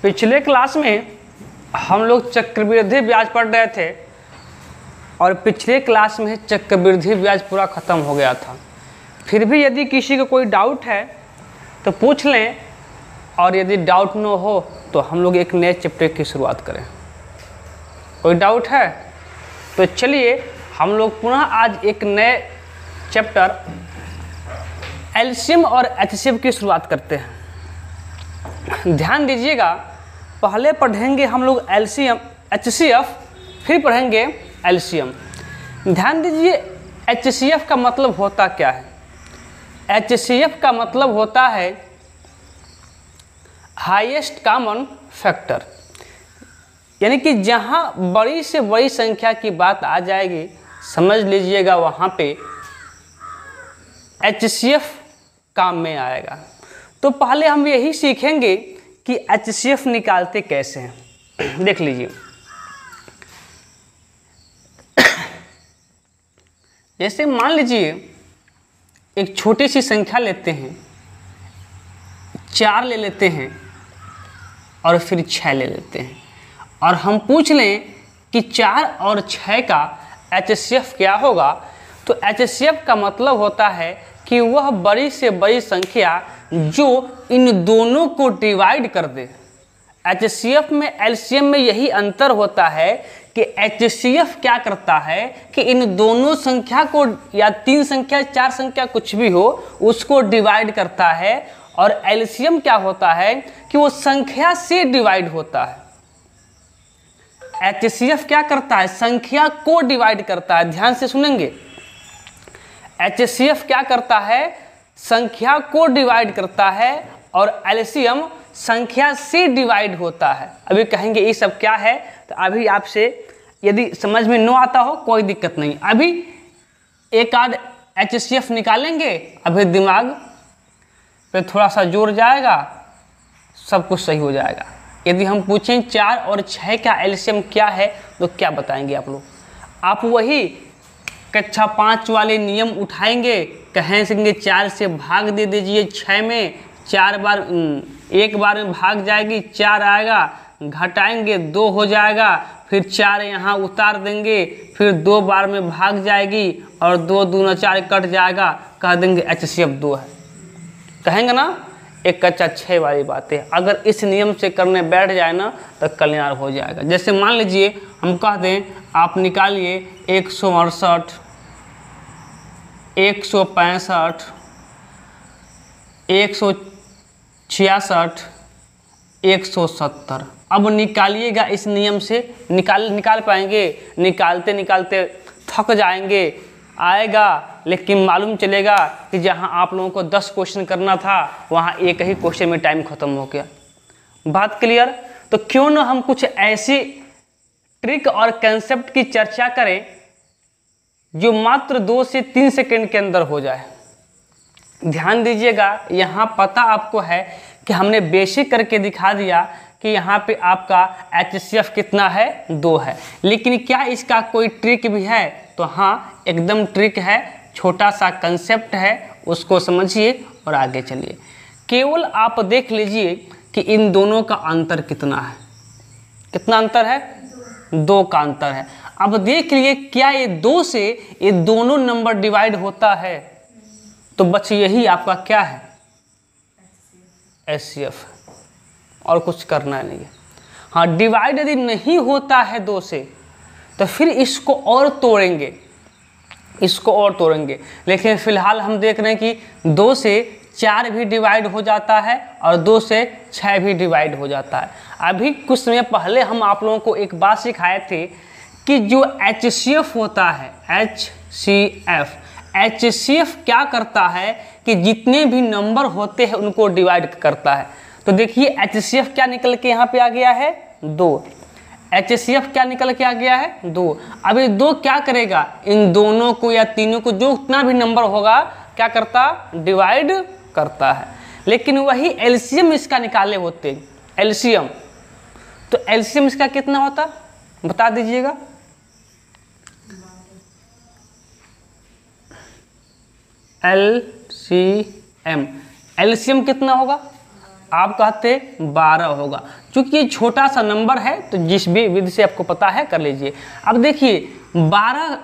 पिछले क्लास में हम लोग चक्रवृद्धि ब्याज पढ़ रहे थे और पिछले क्लास में चक्रवृद्धि ब्याज पूरा ख़त्म हो गया था। फिर भी यदि किसी को कोई डाउट है तो पूछ लें, और यदि डाउट न हो तो हम लोग एक नए चैप्टर की शुरुआत करें। कोई डाउट है तो चलिए हम लोग पुनः आज एक नए चैप्टर एलसीएम और एचसीएफ की शुरुआत करते हैं। ध्यान दीजिएगा, पहले पढ़ेंगे हम लोग एलसीएम एचसीएफ, फिर पढ़ेंगे एलसीएम। ध्यान दीजिए, एचसीएफ का मतलब होता क्या है? एचसीएफ का मतलब होता है हाईएस्ट कॉमन फैक्टर, यानी कि जहाँ बड़ी से बड़ी संख्या की बात आ जाएगी समझ लीजिएगा वहाँ पे एचसीएफ काम में आएगा। तो पहले हम यही सीखेंगे कि एचसीएफ निकालते कैसे हैं। देख लीजिए, जैसे मान लीजिए एक छोटी सी संख्या लेते हैं, 4 ले लेते हैं और फिर 6 ले लेते हैं, और हम पूछ लें कि 4 और 6 का एचसीएफ क्या होगा। तो एचसीएफ का मतलब होता है कि वह बड़ी से बड़ी संख्या जो इन दोनों को डिवाइड कर दे। एचसीएफ में एलसीएम में यही अंतर होता है कि एचसीएफ क्या करता है कि इन दोनों संख्या को, या 3 संख्या 4 संख्या कुछ भी हो, उसको डिवाइड करता है, और एलसीएम क्या होता है कि वो संख्या से डिवाइड होता है। एचसीएफ क्या करता है? संख्या को डिवाइड करता है। ध्यान से सुनेंगे, एचसीएफ क्या करता है? संख्या को डिवाइड करता है, और एलसीएम संख्या से डिवाइड होता है। अभी कहेंगे ये सब क्या है, तो अभी आपसे यदि समझ में न आता हो कोई दिक्कत नहीं, अभी एक आध एचसीएफ निकालेंगे, अभी दिमाग पे थोड़ा सा जोर जाएगा, सब कुछ सही हो जाएगा। यदि हम पूछें 4 और 6 का एलसीएम क्या है तो क्या बताएंगे आप लोग? आप वही कक्षा 5 वाले नियम उठाएंगे, कहेंगे 4 से भाग दे दीजिए 6 में, 4 बार एक बार में भाग जाएगी, 4 आएगा, घटाएंगे 2 हो जाएगा, फिर 4 यहाँ उतार देंगे, फिर 2 बार में भाग जाएगी और 2 दूना 4 कट जाएगा, कह देंगे एचसीएफ 2 है। कहेंगे ना, एक कक्षा 6 वाली बात है। अगर इस नियम से करने बैठ जाए ना तो कल्याण हो जाएगा। जैसे मान लीजिए हम कह दें आप निकालिए 168, 165, 166, 170। अब निकालिएगा इस नियम से, निकाल पाएंगे? निकालते निकालते थक जाएंगे, आएगा, लेकिन मालूम चलेगा कि जहां आप लोगों को 10 क्वेश्चन करना था वहां एक ही क्वेश्चन में टाइम खत्म हो गया। बात क्लियर? तो क्यों ना हम कुछ ऐसी ट्रिक और कंसेप्ट की चर्चा करें जो मात्र 2 से 3 सेकंड के अंदर हो जाए। ध्यान दीजिएगा, यहाँ पता आपको है कि हमने बेसिक करके दिखा दिया कि यहाँ पे आपका एचसीएफ कितना है? 2 है। लेकिन क्या इसका कोई ट्रिक भी है? तो हाँ, एकदम ट्रिक है, छोटा सा कंसेप्ट है, उसको समझिए और आगे चलिए। केवल आप देख लीजिए कि इन दोनों का अंतर कितना है। कितना अंतर है? 2 का अंतर है। अब देख लिए, क्या ये 2 से ये दोनों नंबर डिवाइड होता है? तो बस यही आपका क्या है? एचसीएफ, और कुछ करना नहीं है। हाँ, डिवाइड यदि नहीं होता है 2 से तो फिर इसको और तोड़ेंगे, इसको और तोड़ेंगे। लेकिन फिलहाल हम देख रहे हैं कि 2 से 4 भी डिवाइड हो जाता है और 2 से 6 भी डिवाइड हो जाता है। अभी कुछ समय पहले हम आप लोगों को एक बात सिखाए थे कि जो एचसीएफ होता है, एचसीएफ क्या करता है कि जितने भी नंबर होते हैं उनको डिवाइड करता है। तो देखिए एचसीएफ क्या निकल के यहाँ पे आ गया है? 2। एचसीएफ क्या निकल के आ गया है? 2। अब ये 2 क्या करेगा? इन दोनों को या तीनों को, जो उतना भी नंबर होगा, क्या करता? डिवाइड करता है। लेकिन वही एलसीएम इसका निकाले होते, एलसीएम, तो एलसीएम इसका कितना होता बता दीजिएगा? एलसीएम कितना होगा? आप कहते 12 होगा। क्योंकि ये छोटा सा नंबर है तो जिस भी विधि से आपको पता है कर लीजिए। अब देखिए 12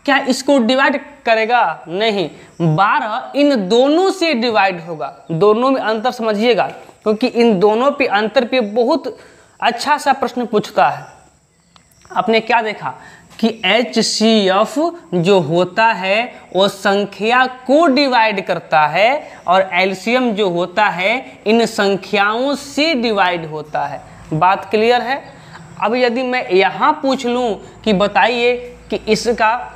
क्या इसको डिवाइड करेगा? नहीं, 12 इन दोनों से डिवाइड होगा। दोनों में अंतर समझिएगा, क्योंकि इन दोनों पे अंतर पे बहुत अच्छा सा प्रश्न पूछता है। आपने क्या देखा कि HCF जो होता है वो संख्या को डिवाइड करता है और LCM जो होता है इन संख्याओं से डिवाइड होता है। बात क्लियर है? अब यदि मैं यहाँ पूछ लूँ कि बताइए कि इसका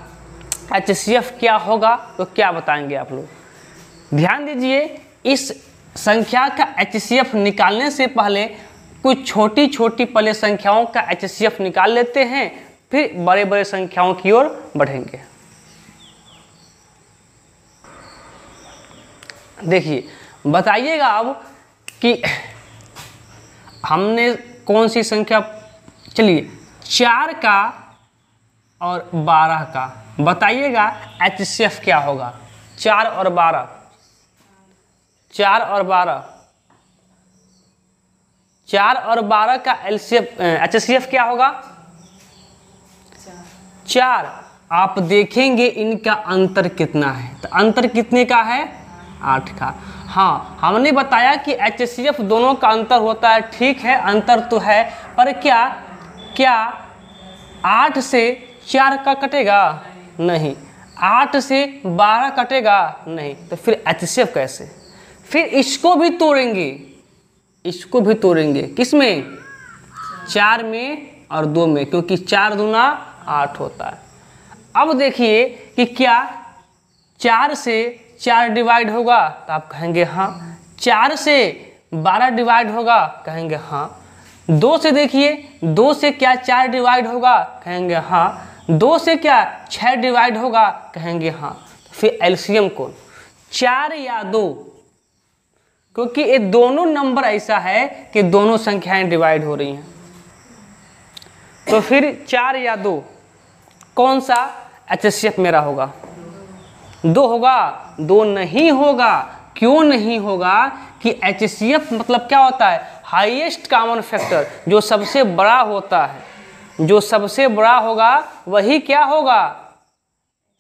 HCF क्या होगा, तो क्या बताएंगे आप लोग? ध्यान दीजिए, इस संख्या का HCF निकालने से पहले कुछ छोटी छोटी पहले संख्याओं का HCF निकाल लेते हैं, फिर बड़े बड़े संख्याओं की ओर बढ़ेंगे। देखिए बताइएगा अब कि हमने कौन सी संख्या, चलिए 4 का और 12 का बताइएगा HCF क्या होगा? 4 और 12, 4 और 12, 4 और 12 का HCF क्या होगा? 4। आप देखेंगे इनका अंतर कितना है, तो अंतर कितने का है? 8 का। हाँ, हमने बताया कि HCF दोनों का अंतर होता है, ठीक है अंतर तो है, पर क्या 8 से 4 का कटेगा? नहीं। 8 से 12 कटेगा? नहीं। तो फिर HCF कैसे? फिर इसको भी तोड़ेंगे, इसको भी तोड़ेंगे, किसमें? 4 में और 2 में, क्योंकि 4 दूना 8 होता है। अब देखिए कि क्या 4 से 4 डिवाइड होगा? तो आप कहेंगे हाँ। 4 से 12 डिवाइड होगा? कहेंगे हाँ। 2 से देखिए, 2 से क्या 4 डिवाइड होगा? कहेंगे हाँ। 2 से क्या 6 डिवाइड होगा? कहेंगे हाँ। फिर एलसीएम कौन? 4 या 2, क्योंकि ये दोनों नंबर ऐसा है कि दोनों संख्याएं डिवाइड हो रही हैं। तो फिर 4 या 2 कौन सा HCF मेरा होगा? 2 होगा? 2 नहीं होगा। क्यों नहीं होगा? कि HCF मतलब क्या होता है? हाईएस्ट कॉमन फैक्टर, जो सबसे बड़ा होता है। जो सबसे बड़ा होगा वही क्या होगा?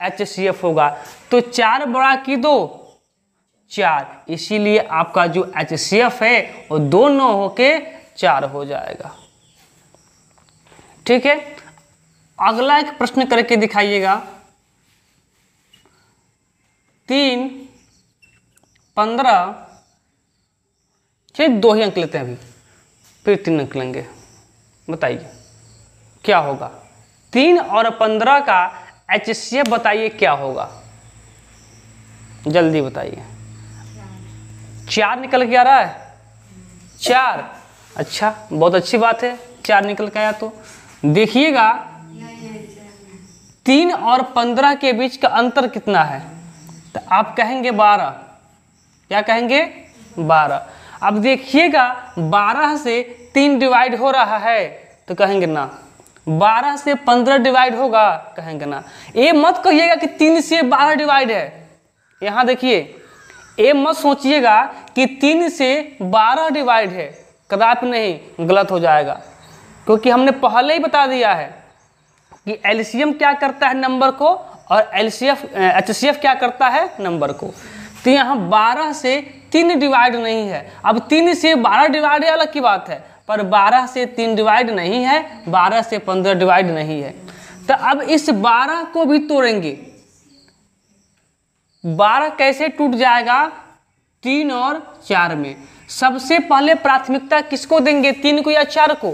HCF होगा। तो 4 बड़ा कि 2? 4। इसीलिए आपका जो HCF है वो 2 न होके 4 हो जाएगा। ठीक है, अगला एक प्रश्न करके दिखाइएगा। 3, 15, चलिए 2 ही अंक लेते हैं अभी, फिर 3 अंक लेंगे। बताइए क्या होगा? 3 और 15 का HCF बताइए क्या होगा? जल्दी बताइए। 4 निकल के आ रहा है? 4। अच्छा, बहुत अच्छी बात है, 4 निकल के आया। तो देखिएगा 3 और 15 के बीच का अंतर कितना है? तो आप कहेंगे 12। क्या कहेंगे? 12। अब देखिएगा 12 से 3 डिवाइड हो रहा है, तो कहेंगे ना। 12 से 15 डिवाइड होगा? कहेंगे ना। ये मत कहिएगा कि 3 से 12 डिवाइड है। यहाँ देखिए, ये मत सोचिएगा कि 3 से 12 डिवाइड है, कदापि नहीं, गलत हो जाएगा। क्योंकि हमने पहले ही बता दिया है कि एलसीएम क्या करता है? नंबर को, और HCF क्या करता है? नंबर को। तो यहाँ 12 से 3 डिवाइड नहीं है। अब 3 से 12 डिवाइड है अलग की बात है, पर 12 से 3 डिवाइड नहीं है, 12 से 15 डिवाइड नहीं है। तो अब इस 12 को भी तोड़ेंगे। 12 कैसे टूट जाएगा? 3 और 4 में। सबसे पहले प्राथमिकता किसको देंगे? 3 को या 4 को?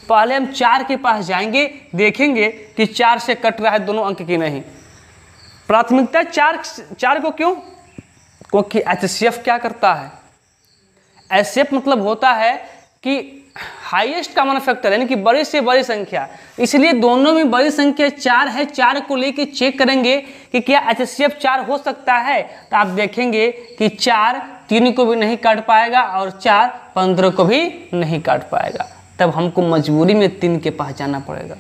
पहले हम 4 के पास जाएंगे, देखेंगे कि 4 से कट रहा है दोनों अंक की नहीं। प्राथमिकता 4 को। क्यों? क्योंकि HCF क्या करता है? HCF मतलब होता है कि हाईएस्ट कॉमन फैक्टर, यानी कि बड़ी से बड़ी संख्या। इसलिए दोनों में बड़ी संख्या 4 है। 4 को लेके चेक करेंगे कि क्या HCF 4 हो सकता है। तो आप देखेंगे कि 4 3 को भी नहीं काट पाएगा और 4 15 को भी नहीं काट पाएगा। तब हमको मजबूरी में 3 के पास जाना पड़ेगा।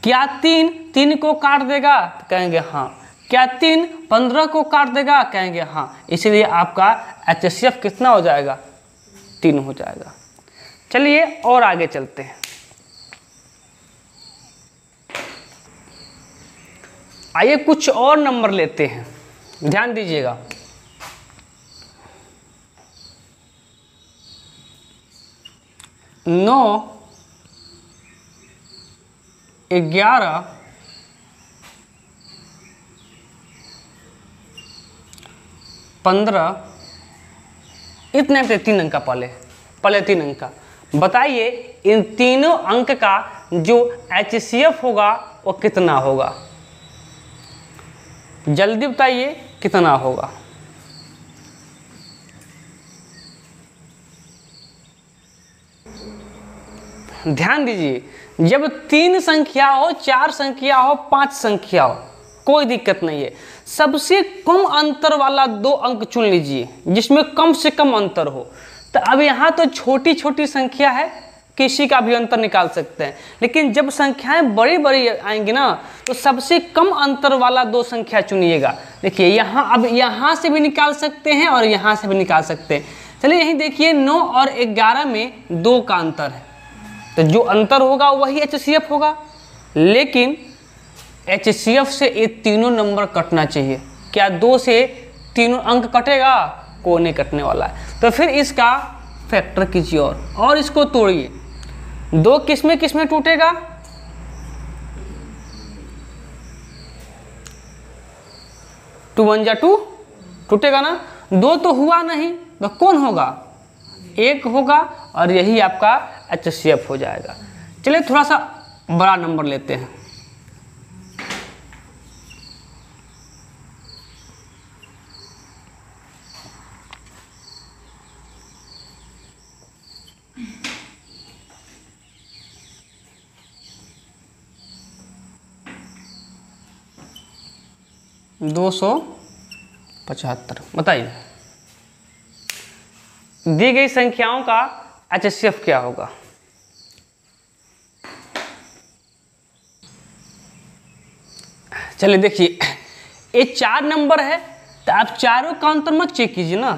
क्या 3 को काट देगा? तो कहेंगे हाँ। क्या 3 15 को काट देगा? कहेंगे हाँ। इसलिए आपका HCF कितना हो जाएगा? 3 हो जाएगा। चलिए और आगे चलते हैं। आइए कुछ और नंबर लेते हैं, ध्यान दीजिएगा। नौ 11 15 इतने पे 3 अंक का पहले 3 अंक का बताइए। इन तीनों अंक का जो HCF होगा वो कितना होगा? जल्दी बताइए कितना होगा। ध्यान दीजिए, जब 3 संख्या हो, 4 संख्या हो, 5 संख्या हो, कोई दिक्कत नहीं है। सबसे कम अंतर वाला 2 अंक चुन लीजिए जिसमें कम से कम अंतर हो। तो अब यहाँ तो छोटी छोटी संख्या है, किसी का भी अंतर निकाल सकते हैं, लेकिन जब संख्याएं बड़ी बड़ी आएंगी ना तो सबसे कम अंतर वाला 2 संख्या चुनिएगा। देखिए यहाँ, अब यहाँ से भी निकाल सकते हैं और यहाँ से भी निकाल सकते हैं। चलिए यहीं देखिए 9 और 11 में 2 का अंतर है, तो जो अंतर होगा वही HCF होगा, लेकिन HCF से ये तीनों नंबर कटना चाहिए। क्या 2 से तीनों अंक कटेगा? कोई नहीं कटने वाला है। तो फिर इसका फैक्टर कीजिए और इसको तोड़िए। 2 किसमें टूटेगा? 2 1 जा 2 टूटेगा ना। 2 तो हुआ नहीं, तो कौन होगा? 1 होगा और यही आपका HCF हो जाएगा। चलिए थोड़ा सा बड़ा नंबर लेते हैं। दो 275। बताइए दी गई संख्याओं का HCF क्या होगा? चलिए देखिए, ये 4 नंबर है तो आप चारों का अंतर मत चेक कीजिए ना,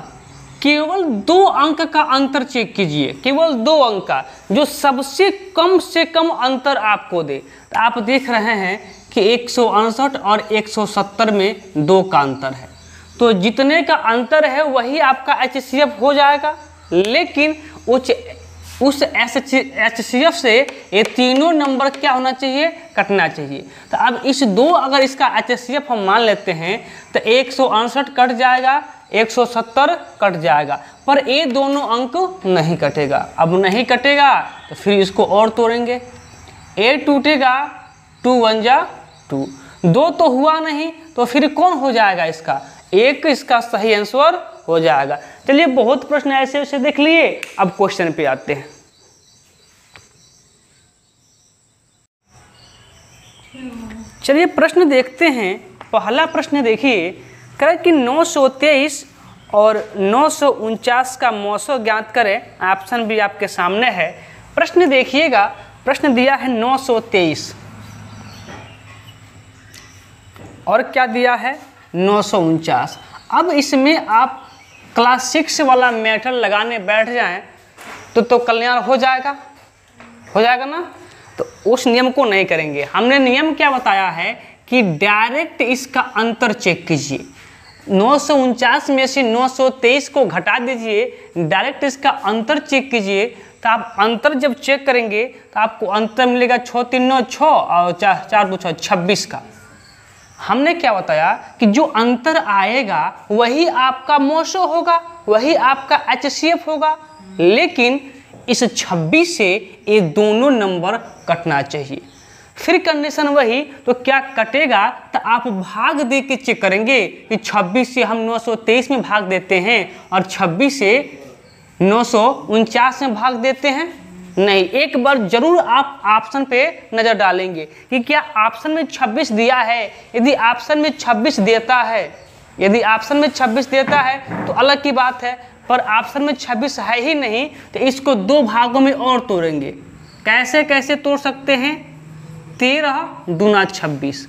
केवल 2 अंक का अंतर चेक कीजिए, केवल 2 अंक का, जो सबसे कम से कम अंतर आपको दे। तो आप देख रहे हैं कि 168 और 170 में 2 का अंतर है, तो जितने का अंतर है वही आपका HCF हो जाएगा, लेकिन उस HCF से ये तीनों नंबर क्या होना चाहिए? कटना चाहिए। तो अब इस 2 अगर इसका HCF हम मान लेते हैं तो 168 कट जाएगा, 170 कट जाएगा, पर ये दोनों अंक नहीं कटेगा। अब नहीं कटेगा तो फिर इसको और तोड़ेंगे। 8 टूटेगा, 2 1 जा 2, 2 तो हुआ नहीं, तो फिर कौन हो जाएगा? इसका 1 इसका सही आंसर हो जाएगा। चलिए बहुत प्रश्न ऐसे ऐसे देख लिए, अब क्वेश्चन पे आते हैं। चलिए प्रश्न देखते हैं। पहला प्रश्न देखिए, करें कि 923 और 949 का मौसो ज्ञात करें। ऑप्शन भी आपके सामने है। प्रश्न देखिएगा, प्रश्न दिया है 923 और क्या दिया है? 949। अब इसमें आप क्लास 6 वाला मेथड लगाने बैठ जाएं तो कल्याण हो जाएगा ना। तो उस नियम को नहीं करेंगे। हमने नियम क्या बताया है कि डायरेक्ट इसका अंतर चेक कीजिए। 949 में से 923 को घटा दीजिए, डायरेक्ट इसका अंतर चेक कीजिए। तो आप अंतर जब चेक करेंगे तो आपको अंतर मिलेगा 6 3 9 6 और 4 2 6 26 का। हमने क्या बताया कि जो अंतर आएगा वही आपका मोशो होगा, वही आपका HCF होगा, लेकिन इस 26 से ये दोनों नंबर कटना चाहिए। फिर कंडीशन वही, तो क्या कटेगा? तो आप भाग दे के चेक करेंगे कि 26 से हम 923 में भाग देते हैं और 26 से 949 में भाग देते हैं। नहीं, एक बार जरूर आप ऑप्शन पे नज़र डालेंगे कि क्या ऑप्शन में 26 दिया है। यदि ऑप्शन में 26 देता है, यदि ऑप्शन में 26 देता है तो अलग की बात है, पर ऑप्शन में 26 है ही नहीं तो इसको 2 भागों में और तोड़ेंगे। कैसे कैसे तोड़ सकते हैं? 13 दूना 26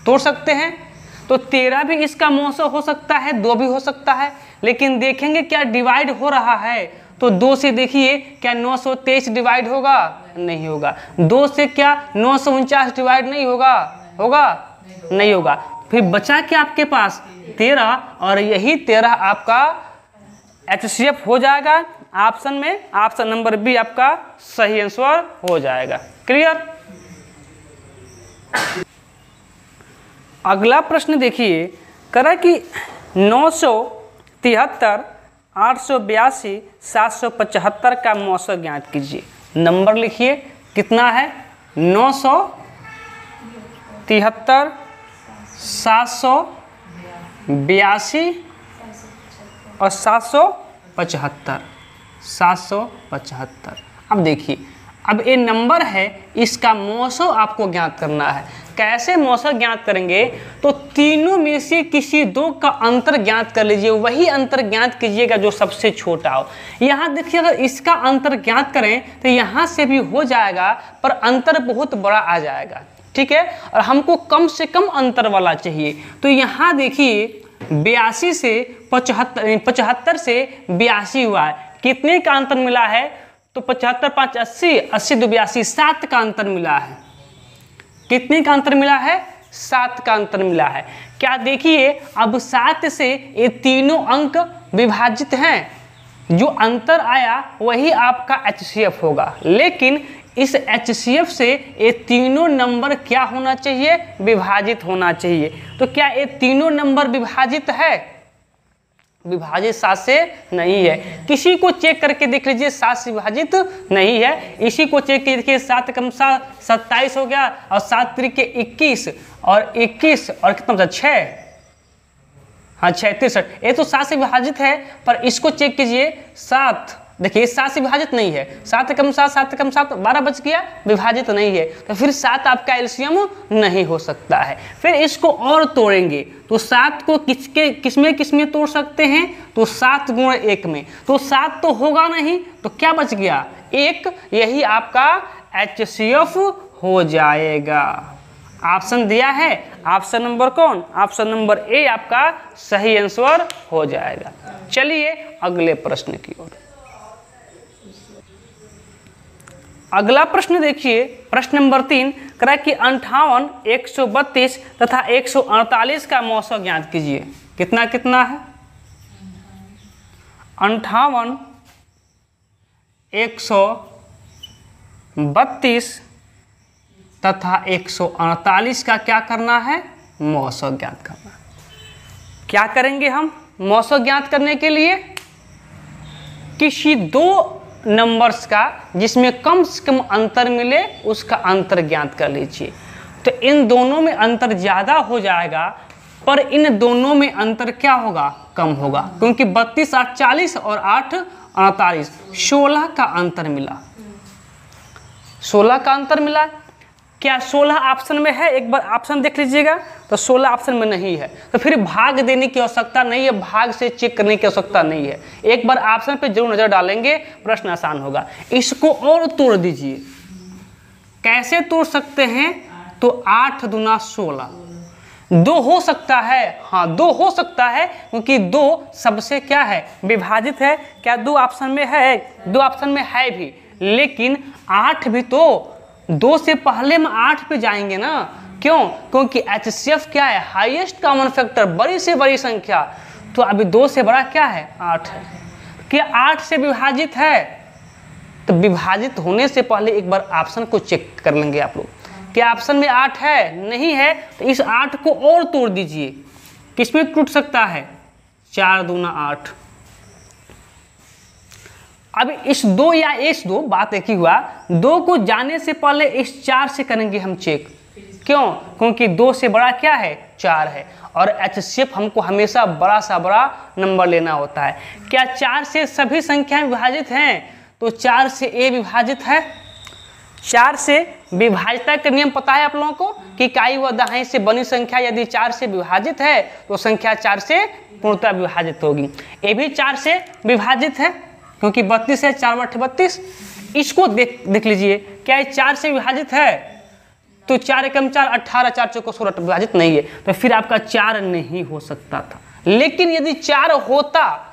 तोड़ सकते हैं। तो 13 भी इसका मौसम हो सकता है, 2 भी हो सकता है, लेकिन देखेंगे क्या डिवाइड हो रहा है तो 2 से देखिए क्या 923 डिवाइड होगा? नहीं होगा। 2 से क्या 949 डिवाइड नहीं होगा? होगा? नहीं होगा। फिर बचा क्या आपके पास? 13, और यही 13 आपका HCF हो जाएगा ऑप्शन में। ऑप्शन नंबर बी आपका सही आंसर हो जाएगा। क्लियर? अगला प्रश्न देखिए, करा कि 973, 882, 775 का मौसम ज्ञात कीजिए। नंबर लिखिए, कितना है? 973, 782 और 775। 775। अब देखिए, अब ये नंबर है, इसका मौसम आपको ज्ञात करना है। कैसे मौसम ज्ञात करेंगे? तो तीनों में से किसी दो का अंतर ज्ञात कर लीजिए, वही अंतर ज्ञात कीजिएगा जो सबसे छोटा हो। यहाँ देखिए, अगर इसका अंतर ज्ञात करें तो यहाँ से भी हो जाएगा, पर अंतर बहुत बड़ा आ जाएगा। ठीक है, और हमको कम से कम अंतर वाला चाहिए। तो यहाँ देखिए 82 से 75, 75 से 82 हुआ है। कितने का अंतर मिला है? तो 75 5 80, 80 2 82, 7 का अंतर मिला है। कितने का अंतर मिला है? 7 का अंतर मिला है। क्या देखिए, अब 7 से ये तीनों अंक विभाजित हैं, जो अंतर आया वही आपका HCF होगा। लेकिन इस HCF से ये तीनों नंबर क्या होना चाहिए? विभाजित होना चाहिए। तो क्या ये तीनों नंबर विभाजित है? विभाजित 7 से नहीं है। किसी को चेक करके देख लीजिए, 7 से विभाजित नहीं है। इसी को चेक करके देखिए, 7 कम 7 27 हो गया, और 7 त्रिक 21, और 21 और कितना बचा? 6, हाँ 63। ये तो 7 से विभाजित है, पर इसको चेक कीजिए 7, देखिए 7 से विभाजित नहीं है। 7 कम 7, 7 कम 7, 12 बच गया, विभाजित नहीं है। तो फिर 7 आपका एलसीएम नहीं हो सकता है। फिर इसको और तोड़ेंगे, तो 7 को किसमें तोड़ सकते हैं? तो 7 गुणा 1 में। तो 7 तो होगा नहीं, तो क्या बच गया? 1। यही आपका HCF हो जाएगा। ऑप्शन दिया है, ऑप्शन नंबर कौन? ऑप्शन नंबर ए आपका सही आंसर हो जाएगा। चलिए अगले प्रश्न की ओर। अगला प्रश्न देखिए, प्रश्न नंबर 3 करा कि 58, 132 तथा 148 का मौसम ज्ञात कीजिए। कितना कितना है? 58, 132 तथा 148 का क्या करना है? मौसम ज्ञात करना। क्या करेंगे हम मौसम ज्ञात करने के लिए? किसी दो नंबर्स का जिसमें कम से कम अंतर मिले उसका अंतर ज्ञात कर लीजिए। तो इन दोनों में अंतर ज़्यादा हो जाएगा, पर इन दोनों में अंतर क्या होगा? कम होगा, क्योंकि 32 8 40 और 8 48, 16 का अंतर मिला। 16 का अंतर मिला। क्या 16 ऑप्शन में है? एक बार ऑप्शन देख लीजिएगा, तो 16 ऑप्शन में नहीं है। तो फिर भाग देने की आवश्यकता नहीं है, भाग से चेक करने की आवश्यकता नहीं है। एक बार ऑप्शन पे जरूर नजर डालेंगे, प्रश्न आसान होगा। इसको और तोड़ दीजिए। कैसे तोड़ सकते हैं? तो 8 दूना 16। 2 हो सकता है, हाँ 2 हो सकता है, क्योंकि 2 सबसे क्या है? विभाजित है। क्या 2 ऑप्शन में है? 2 ऑप्शन में है भी, लेकिन 8 भी तो 2 से पहले में 8 पे जाएंगे ना। क्यों? क्योंकि HCF क्या है? हाईएस्ट कॉमन फैक्टर, बड़ी से बड़ी संख्या। तो अभी 2 से बड़ा क्या है? 8 है। क्या 8 से विभाजित है? तो विभाजित होने से पहले एक बार ऑप्शन को चेक कर लेंगे आप लोग। क्या ऑप्शन में 8 है? नहीं है, तो इस 8 को और तोड़ दीजिए। किसमें टूट सकता है? 4 दूना 8। अब इस 2 या इस 2 बात एक ही हुआ। 2 को जाने से पहले इस 4 से करेंगे हम चेक। क्यों? क्योंकि 2 से बड़ा क्या है? 4 है, और HCF हमको हमेशा बड़ा सा बड़ा नंबर लेना होता है। क्या 4 से सभी संख्याएं विभाजित हैं? तो 4 से A विभाजित है। 4 से विभाजिता का नियम पता है आप लोगों को कि इकाई व दहाई से बनी संख्या यदि 4 से विभाजित है तो संख्या 4 से पूर्णतः विभाजित होगी। ये भी 4 से विभाजित है, क्योंकि 32 है, 4 × 32। इसको देख लीजिए, क्या ये 4 से विभाजित है? तो 4 एकम 4 18, 4 चौको 16 विभाजित नहीं है, तो फिर आपका 4 नहीं हो सकता था। लेकिन यदि 4 होता,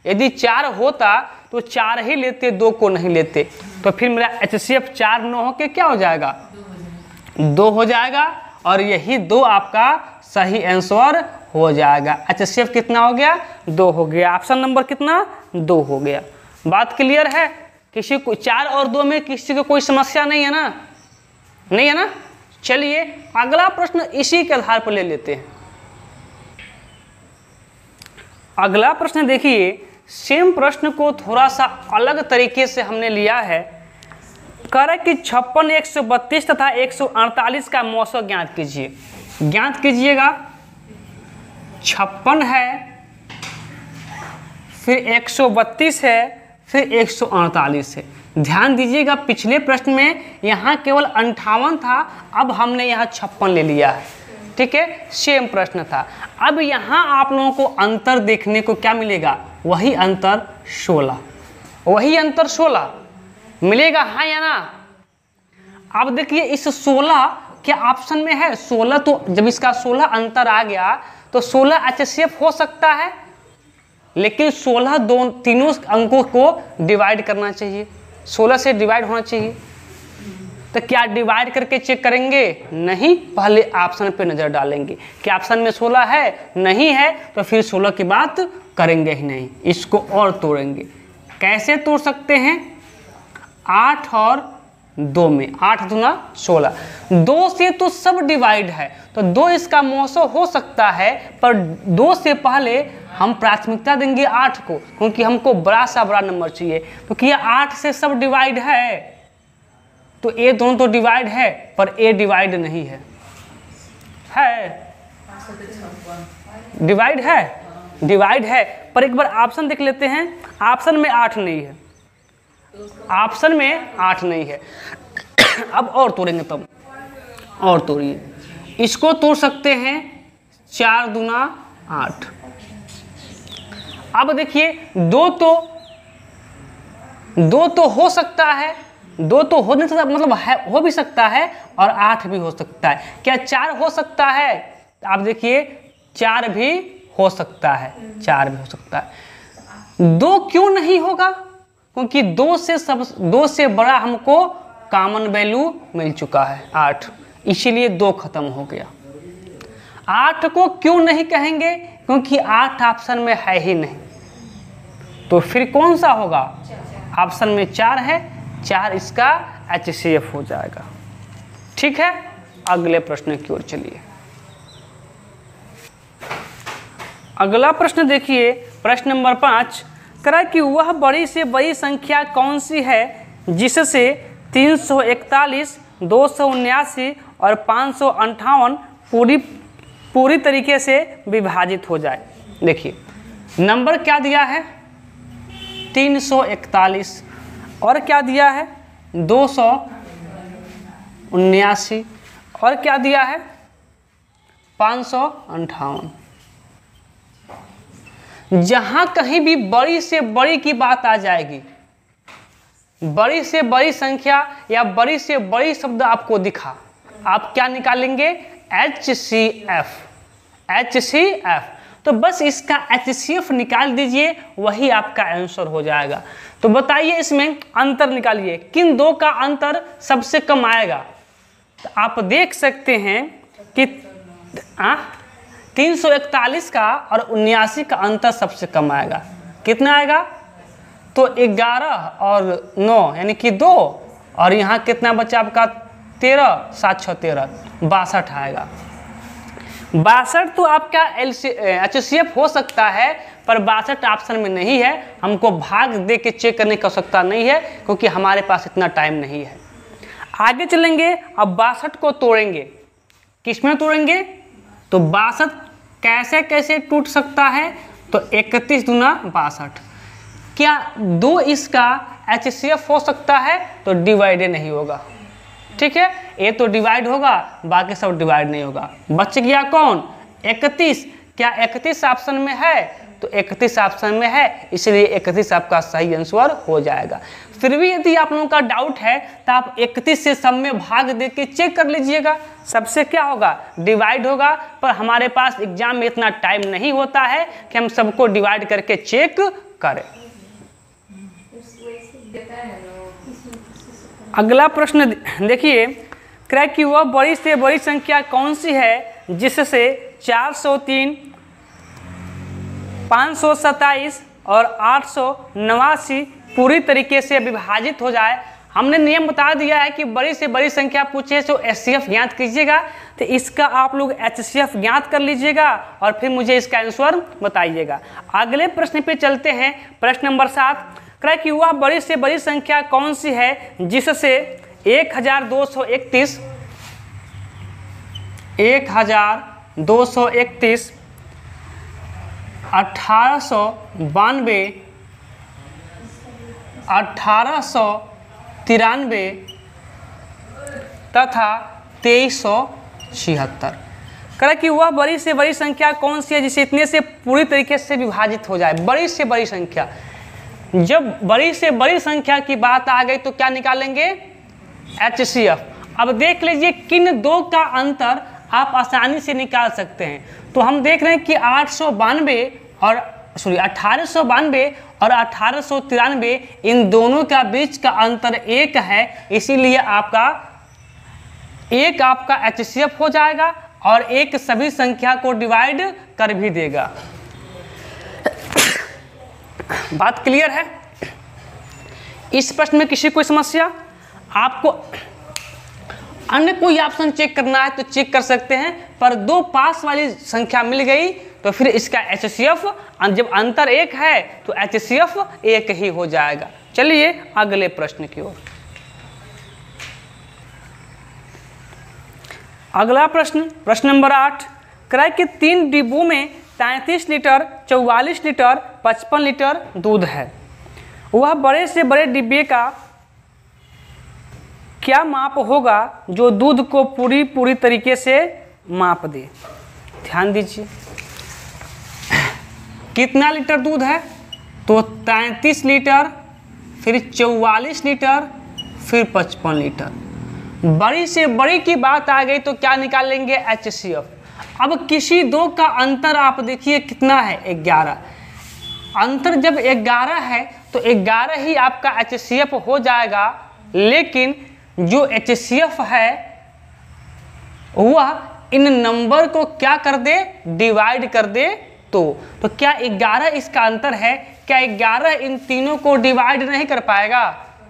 यदि 4 होता तो 4 ही लेते, 2 को नहीं लेते। तो फिर मेरा HCF 4 9 होके क्या हो जाएगा, 2 हो जाएगा, और यही 2 आपका सही आंसर हो जाएगा। HCF कितना हो गया, 2 हो गया। ऑप्शन नंबर कितना, 2 हो गया। बात क्लियर है? किसी को 4 और 2 में किसी को कोई समस्या नहीं है ना, नहीं है ना। चलिए अगला प्रश्न इसी के आधार पर ले लेते हैं। अगला प्रश्न देखिए, सेम प्रश्न को थोड़ा सा अलग तरीके से हमने लिया है। कह रहा है कि 56, 132 तथा 148 का मौसम ज्ञात कीजिए। ज्ञात कीजिएगा, 56 है, फिर 132 है, फिर 148 है। ध्यान दीजिएगा, पिछले प्रश्न में यहाँ केवल 58 था, अब हमने यहाँ 56 ले लिया है। ठीक है, सेम प्रश्न था। अब यहाँ आप लोगों को अंतर देखने को क्या मिलेगा, वही अंतर 16, वही अंतर 16 मिलेगा, हाँ या ना। अब देखिए इस 16 क्या ऑप्शन में है, 16, तो जब इसका 16 अंतर आ गया तो 16 HCF हो सकता है, लेकिन 16 तीनों अंकों को डिवाइड करना चाहिए, 16 से डिवाइड होना चाहिए। तो क्या डिवाइड करके चेक करेंगे, नहीं, पहले ऑप्शन पे नजर डालेंगे कि ऑप्शन में 16 है, नहीं है तो फिर 16 की बात करेंगे ही नहीं, इसको और तोड़ेंगे। कैसे तोड़ सकते हैं, 8 और 2 में, 8 दूना 16, 2 से तो सब डिवाइड है, तो 2 इसका मौसम हो सकता है, पर 2 से पहले हम प्राथमिकता देंगे 8 को, क्योंकि हमको बड़ा सा बड़ा नंबर चाहिए। तो क्या 8 से सब डिवाइड है, तो ए दोनों तो डिवाइड है, पर ए डिवाइड नहीं है, डिवाइड है, डिवाइड है, पर एक बार ऑप्शन देख लेते हैं। ऑप्शन में 8 नहीं है, ऑप्शन में 8 नहीं है। अब और तोड़ेंगे, तब और तोड़िए, इसको तोड़ सकते हैं 4 दूना 8। अब देखिए 2 तो हो सकता है, 2 तो हो नहीं सकता, मतलब है, हो भी सकता है, और 8 भी हो सकता है। क्या 4 हो सकता है, आप देखिए 4 भी हो सकता है, 4 भी हो सकता है। 2 क्यों नहीं होगा, क्योंकि 2 से बड़ा हमको कॉमन वैल्यू मिल चुका है 8, इसीलिए 2 खत्म हो गया। 8 को क्यों नहीं कहेंगे, क्योंकि 8 ऑप्शन में है ही नहीं, तो फिर कौन सा होगा, ऑप्शन में 4 है, 4 इसका HCF हो जाएगा। ठीक है, अगले प्रश्न की ओर चलिए। अगला प्रश्न देखिए, प्रश्न नंबर 5, करा कि वह बड़ी से बड़ी संख्या कौन सी है जिससे 341, 279 और 558 पूरी तरीके से विभाजित हो जाए। देखिए नंबर क्या दिया है, 341, और क्या दिया है 279, और क्या दिया है 558। जहां कहीं भी बड़ी से बड़ी की बात आ जाएगी, बड़ी से बड़ी संख्या या बड़ी से बड़ी शब्द आपको दिखा, आप क्या निकालेंगे, HCF। तो बस इसका HCF निकाल दीजिए, वही आपका आंसर हो जाएगा। तो बताइए इसमें अंतर निकालिए, किन 2 का अंतर सबसे कम आएगा। तो आप देख सकते हैं कि 341 का और 79 का अंतर सबसे कम आएगा। कितना आएगा, तो 11 और 9 यानी कि 2, और यहाँ कितना बचा आपका 13, 7 6 13, 62 आएगा। 62 तो आपका HCF हो सकता है, पर 62 ऑप्शन में नहीं है, हमको भाग दे के चेक करने की आवश्यकता नहीं है, क्योंकि हमारे पास इतना टाइम नहीं है। आगे चलेंगे, अब 62 को तोड़ेंगे, किसमें तोड़ेंगे, तो 62 कैसे कैसे टूट सकता है, तो 31 दूना 62। क्या 2 इसका HCF हो सकता है, तो डिवाइड नहीं होगा। ठीक है, ये तो डिवाइड होगा, बाकी सब डिवाइड नहीं होगा। बच गया कौन, 31। क्या 31 ऑप्शन में है, तो 31 ऑप्शन में है, इसलिए 31 आपका सही आंसर हो जाएगा। फिर भी यदि आप लोगों का डाउट है तो आप 31 से सब में भाग दे के चेक कर लीजिएगा, सबसे क्या होगा, डिवाइड होगा। पर हमारे पास एग्जाम में इतना टाइम नहीं होता है कि हम सबको डिवाइड करके चेक करें। अगला प्रश्न देखिए, कह कि वह बड़ी से बड़ी संख्या कौन सी है जिससे 403, 527 और 889 पूरी तरीके से विभाजित हो जाए। हमने नियम बता दिया है कि बड़ी से बड़ी संख्या पूछे तो HCF ज्ञात कीजिएगा, तो इसका आप लोग HCF ज्ञात कर लीजिएगा और फिर मुझे इसका आंसर बताइएगा। अगले प्रश्न पे चलते हैं। प्रश्न नंबर 7, कह कि वह बड़ी से बड़ी संख्या कौन सी है जिससे 1231, 1892, 1893 तथा 2376। कह कि वह बड़ी से बड़ी संख्या कौन सी है जिसे इतने से पूरी तरीके से विभाजित हो जाए। बड़ी से बड़ी संख्या, जब बड़ी से बड़ी संख्या की बात आ गई तो क्या निकालेंगे? HCF। अब देख लीजिए किन दो का अंतर आप आसानी से निकाल सकते हैं। तो हम देख रहे हैं कि 1892 और 1893 इन दोनों का बीच का अंतर 1 है, इसीलिए आपका HCF हो जाएगा और 1 सभी संख्या को डिवाइड कर भी देगा। बात क्लियर है? इस प्रश्न में किसी कोई समस्या? आपको अन्य कोई ऑप्शन चेक करना है तो चेक कर सकते हैं, पर 2 पास वाली संख्या मिल गई तो फिर इसका HCF, जब अंतर 1 है तो HCF 1 ही हो जाएगा। चलिए अगले प्रश्न की ओर। अगला प्रश्न नंबर 8, कह कि 3 डिब्बों में 33 लीटर, 44 लीटर, 55 लीटर दूध है। वह बड़े से बड़े डिब्बे का क्या माप होगा जो दूध को पूरी तरीके से माप दे? ध्यान दीजिए, कितना लीटर दूध है? तो 33 लीटर, फिर 44 लीटर, फिर 55 लीटर। बड़ी से बड़ी की बात आ गई तो क्या निकालेंगे? HCF। अब किसी दो का अंतर आप देखिए कितना है? 11। अंतर जब 11 है तो 11 ही आपका HCF हो जाएगा, लेकिन जो HCF है वह इन नंबर को क्या कर दे? डिवाइड कर दे। तो क्या 11 इसका अंतर है? क्या 11 इन तीनों को डिवाइड नहीं कर पाएगा?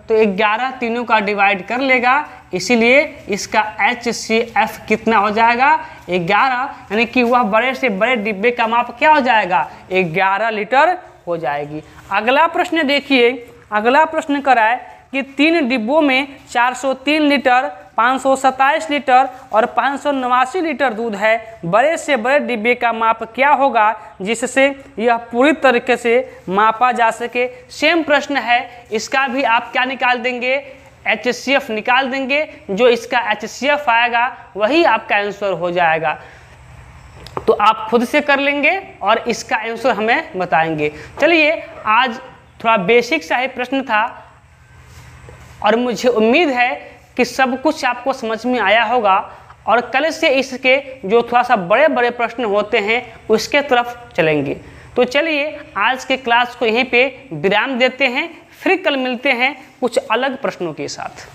तो 11 तीनों का डिवाइड कर लेगा, इसीलिए इसका HCF कितना हो जाएगा? 11, यानी कि वह बड़े से बड़े डिब्बे का माप क्या हो जाएगा? 11 लीटर हो जाएगी। अगला प्रश्न देखिए, अगला प्रश्न कराए कि 3 डिब्बों में 403 लीटर, 527 लीटर और 589 लीटर दूध है। बड़े से बड़े डिब्बे का माप क्या होगा जिससे यह पूरी तरीके से मापा जा सके? सेम प्रश्न है, इसका भी आप क्या निकाल देंगे? HCF निकाल देंगे। जो इसका HCF आएगा वही आपका आंसर हो जाएगा। तो आप खुद से कर लेंगे और इसका आंसर हमें बताएंगे। चलिए, आज थोड़ा बेसिक सा ही प्रश्न था और मुझे उम्मीद है कि सब कुछ आपको समझ में आया होगा और कल से इसके जो थोड़ा सा बड़े बड़े प्रश्न होते हैं उसके तरफ चलेंगे। तो चलिए आज के क्लास को यहीं पे विराम देते हैं, फिर कल मिलते हैं कुछ अलग प्रश्नों के साथ।